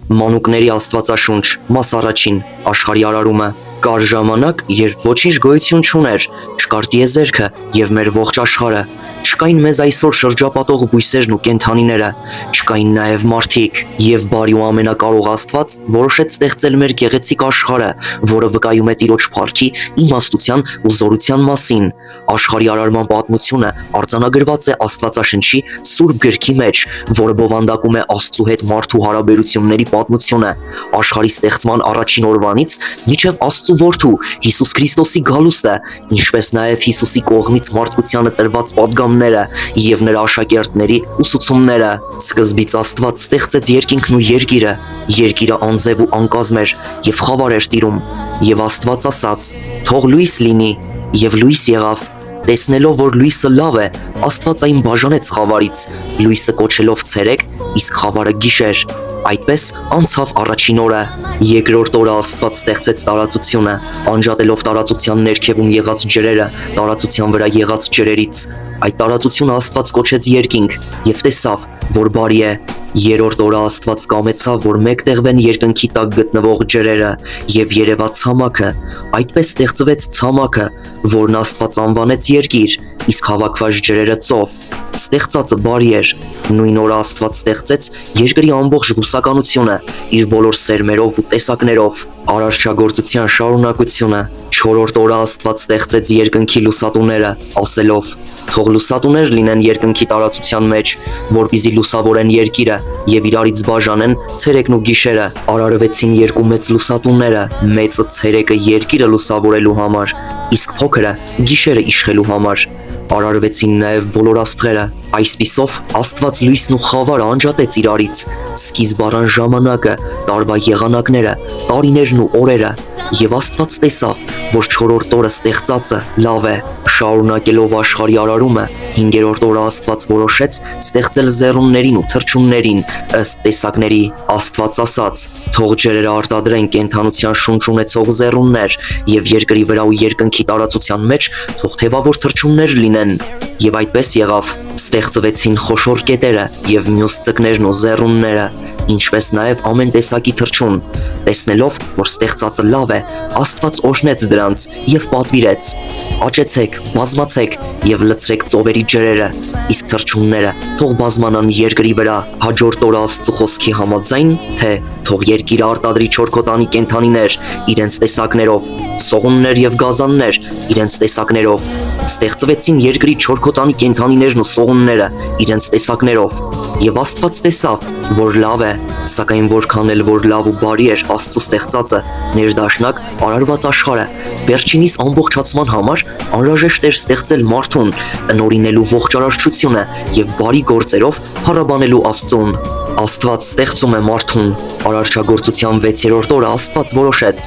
Մանուկների Աստվածաշունչ, մաս առաջին, աշխարհի արարումը։ Կար ժամանակ, երբ ոչինչ գոյություն չուներ, չկար տիեզերքը եւ մեր ողջ աշխարհը, չկային մեզ այսօր շրջապատող բույսերն ու կենդանիները, չկային նաեւ մարդիկ, եւ բարի ու ամենակարող Աստված որոշեց ստեղծել մեր գեղեցիկ աշխարհը, որը վկայում է Տիրոջ փառքի, իմաստության ու զորության մասին։ Աշխարհի արարման պատմությունը արձանագրված է Աստվածաշնչի Սուրբ գրքի մեջ, որը բովանդակում է Աստծո հետ մարդու հարաբերությունների պատմությունը, աշխարհի ստեղծման առաջին օրվանից մինչև Աստծո որդու Հիսուս Քրիստոսի գալուստը, ինչպես նաև Հիսուսի կողմից մարդկությանը տրված պատգամները եւ նրա աշակերտների ուսուցումները։ Սկզբից Աստված ստեղծեց երկինքն ու երկիրը։ Երկիրը անձև ու անկազմ էր եւ խավար էր տիրում, եւ Աստված ասաց. «Թող լույս լինի», եւ լույս եղավ։ Տեսնելով, որ լույսը լավ է, Աստված այն բաժանեց խավարից, լույսը կոչելով ցերեկ, իսկ խավարը գիշեր։ Այդպես անցավ առաջին օրը։ Երկրորդ օրը Աստված ստեղծեց տարածությունը, անջատելով տարածության ներքևում եղած ջրերը տարածության վրա եղած ջրերից։ Այդ տարածությունը Աստված կոչեց երկինք եւ տեսավ, որ բարի է։ Երրորդ օրը Աստված կամեցավ, որ մեկտեղվեն երկնքի տակ գտնվող ջրերը եւ երևաց ցամաքը։ Այդպես ստեղծվեց ցամաքը, որն Աստված անվանեց երկիր, իսկ հավաքված ջրերը ծով։ Ստեղծածը բարի էր։ Նույն օրը Աստված ստեղծեց երկրի ամբողջ բուսականությունը, իր բոլոր սերմերով ու տեսակներով։ Արարչագործության շարունակությունը։ Չորրորդ օրը Աստված ստեղծեց երկնքի լուսատուները, ասելով. «Թող լուսատուներ լինեն երկնքի տարածության մեջ, որպեսզի լուսավորեն երկիրը եւ իրարից բաժանեն ցերեկն ու գիշերը»։ Արարվեցին երկու մեծ լուսատուները, մեծը ցերեկը երկիրը լուսավորելու համար, իսկ փոքրը գիշերը իշխելու համար։ Արարվեցին նաև բոլոր աստղերը։ Այսպիսով Աստված լույսն ու խավարը անջատեց իրարից, սկիզբ առան ժամանակը, տարվա եղանակները, տարիներն ու օրերը, եւ Աստված տեսավ, որ չորրորդ օրը ստեղծածը լավ է։ Շարունակելով աշխարհի արարումը, հինգերորդ օրը Աստված որոշեց ստեղծել զեռուններին ու թռչուններին ըստ տեսակների։ Աստված ասաց. «Թող ջրերը արտադրեն կենդանության շունչ ունեցող զեռուններ, եւ երկրի վրա ու երկնքի տարածության մեջ թող թևավոր թռչուններ լինեն»։ Եվ այդպես եղավ։ Ստեղծվեցին խոշոր կետերը եւ մյուս ձկներն ու զեռունները, ինչպես նաև ամեն տեսակի թռչուն։ Տեսնելով, որ ստեղծածը լավ է, Աստված օրհնեց դրանց եւ պատվիրեց. «Աճեցեք, բազմացեք եւ լցրեք ծովերի ջրերը, իսկ թռչունները թող բազմանան երկրի վրա»։ Հաջորդ օրը Աստծո խոսքի համաձայն, թե թող երկիրը արտադրի չորքոտանի կենդանիներ իրենց տեսակներով, սողուններ եւ գազաններ իրենց տեսակներով։ Ստեղծվեցին երկրի չորքոտանի կենդանիներն ու սողունները իրենց տեսակներով։ Եվ Աստված տեսավ, որ լավ է, սակայն որքան էլ որ լավ ու բարի էր Աստծո ստեղծածը, ներդաշնակ արարված աշխարհը, վերջինիս ամբողջացման համար անհրաժեշտ էր ստեղծել մարդուն, տնօրինելու ողջ արարչությունը եւ բարի գործերով փառաբանելու Աստծուն։ Աստված ստեղծում է մարդուն։ Արարչագործության 6-րդ օրը Աստված որոշեց.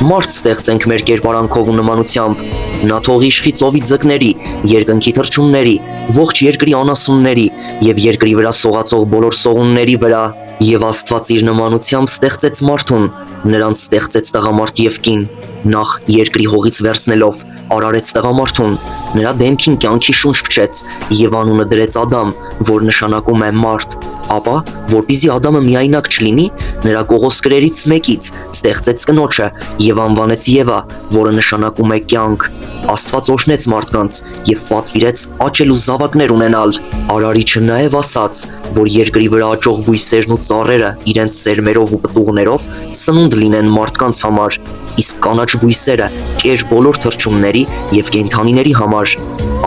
«Մարդ ստեղծենք մեր կերպարանքով ու նմանությամբ։ Նա թող իշխի ծովի ձկների, երկնքի թռչունների, ողջ երկրի անասունների եւ երկրի վրա սողացող բոլոր սողունների վրա»։ Եվ Աստված իր նմանությամբ ստեղծեց մարդուն, նրանց ստեղծեց տղամարդ եւ կին։ Նախ երկրի հողից վերցնելով արարեց տղամարդուն, նրա դեմքին կյանքի շունչ փչեց եւ անունը դրեց Ադամ, որ նշանակում է մարդ։ Ապա, որպեսզի Ադամը միայնակ չլինի, նրա կողոսկրերից մեկից ստեղծեց կնոջը եւ անվանեց Եվա, որը նշանակում է կյանք։ Աստված օրհնեց մարդկանց եւ պատվիրեց աճել ու զավակներ ունենալ։ Արարիչը նաեւ ասաց, որ երկրի վրա աճող բույսերն ու ծառերը իրենց սերմերով ու պտուղներով սնունդ լինեն մարդկանց համար, իսկ կանաչ բույսերը կեր բոլոր թռչունների եւ կենդանիների համար։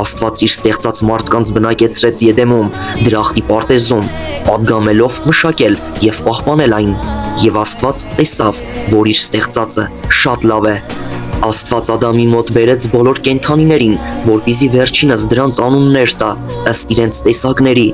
Աստված իր ստեղծած մարդկանց բնակեցրեց Եդեմում, դրախտի պարտեզում, պատգամելով մշակել եւ պահպանել այն։ Եվ Աստված տեսավ, որ իր ստեղծածը շատ լավ է։ Աստված Ադամի մոտ բերեց բոլոր կենդանիներին, որպեսզի վերջինս դրանց անուններ տա ըստ իրենց տեսակների։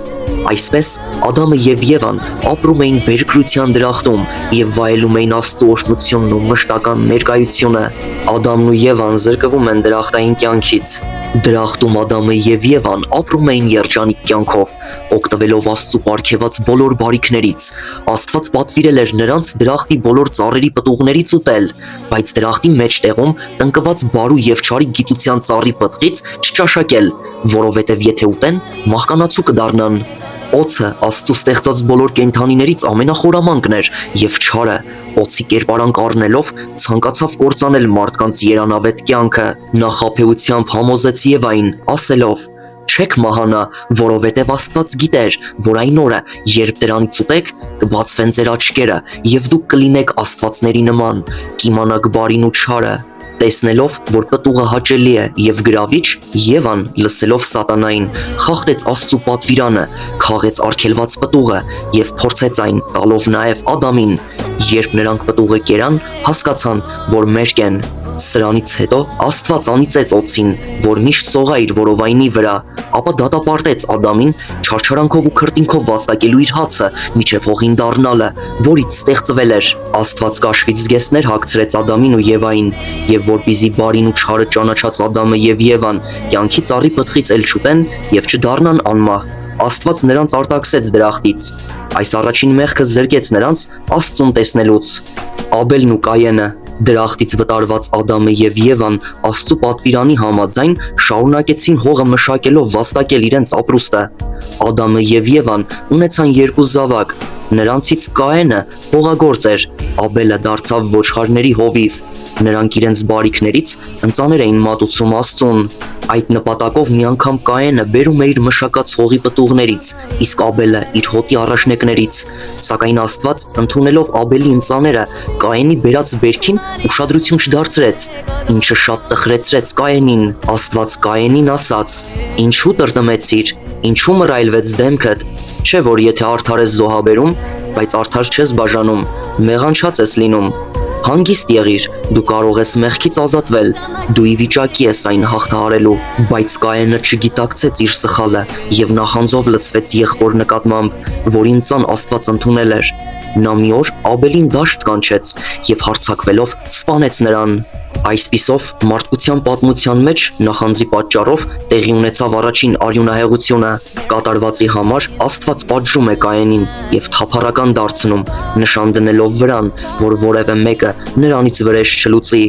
Այսպես Ադամը եւ Եվան ապրում էին բերքրության դրախտում եւ վայելում էին Աստծո օրհնությունն ու մշտական ներկայությունը։ Ադամն ու Եվան զրկվում են դրախտային կյանքից։ Դրախտում Ադամը եւ Եվան ապրում էին երջանիկ կյանքով, օգտվելով Աստծո պարգևած բոլոր բարիքներից։ Աստված պատվիրել էր նրանց դրախտի բոլոր ծառերի պտուղներից ուտել, բայց դրախտի մեջտեղում տնկված բարու եւ չարի գիտության ծառի պտղից չճաշակել, որովհետեւ եթե ուտեն, մահկանացու կդառնան։ Օձը Աստծո ստեղծած բոլոր կենդանիներից ամենախորամանկն էր եւ չարը, օձի կերպարանք առնելով ցանկացավ կործանել մարդկանց երանավետ կյանքը։ Նա խաբեությամբ համոզեց Եվային, ասելով. «Չեք մահանա, որովհետև Աստված գիտեր, որ այն օրը, երբ դրանից ուտեք, կբացվեն ձեր աչքերը եւ դուք կլինեք աստվածների նման, կիմանաք բարին ու չարը»։ Տեսնելով, որ պտուղը հաճելի է եւ գրավիչ, Եվան, լսելով սատանային, խախտեց Աստծո պատվիրանը, քաղեց արգելված պտուղը եւ փորձեց այն, տալով նաեւ Ադամին։ Երբ նրանք պտուղը կերան, հասկացան, որ մերկ են։ Սրանից հետո Աստված անիծեց օձին, որ միշտ սողա իր որովայնի վրա, ապա դատապարտեց Ադամին չարչարանքով ու քրտինքով վաստակելու իր հացը միջև հողին դառնալը, որից ստեղծվել էր։ Աստված կաշվից զգեստներ հագցրեց Ադամին ու Եվային, եւ որպեսզի բարին ու չարը ճանաչած Ադամը եւ Եվան կյանքի ծառի պտղից էլ չուտեն եւ չդառնան անմահ, Աստված նրանց արտաքսեց դրախտից։ Այս առաջին մեղքը զրկեց նրանց Աստծուն տեսնելուց։ Աբելն ու Կայենը։ Դրախտից վտարված Ադամը եւ Եվան Աստծո պատվիրանի համաձայն շարունակեցին հողը մշակելով վաստակել իրենց ապրուստը։ Ադամը եւ Եվան ունեցան երկու զավակ։ Նրանցից Կայենը հողագործ էր, Աբելը դարձավ ոչխարների հովիվ։ Նրանք իրենց բարիքներից ընծաներ էին մատուցում Աստծուն։ Այդ նպատակով մի անգամ Կայենը բերում է իր մշակած հողի պտուղներից, իսկ Աբելը իր հոտի առաջնեկներից։ Սակայն Աստված, ընդունելով Աբելի ընծաները, Կայենի բերած բերքին ուշադրություն չդարձրեց, ինչը շատ տխրեցրեց Կայենին։ Աստված Կայենին ասաց. «Ինչու տրտմեցիր, ինչու մռայլվեց դեմքդ, չէ՞ որ եթե արդար ես զոհաբերում, բայց արդար չես բաժանում, մեղանչած ես լինում։ Հանգիստ եղիր, դու կարող ես մեղքից ազատվել, դու ի վիճակի ես այն հաղթահարելու»։ Բայց Կայենը չգիտակցեց իր սխալը եւ նախանձով լցվեց եղբոր նկատմամբ, որի ընծան Աստված ընդունել էր։ Նա մի օր Աբելին դաշտ կանչեց եւ հարձակվելով սպանեց նրան։ Այսպիսով մարդկության պատմության մեջ նախանձի պատճառով տեղի ունեցավ առաջին արյունահեղությունը։ Կատարվածի համար Աստված պատժում է Կայենին եւ թափառական դարձնում, նշան դնելով վրան, որ որևէ մեկը նրանից վրեժ չլուծի։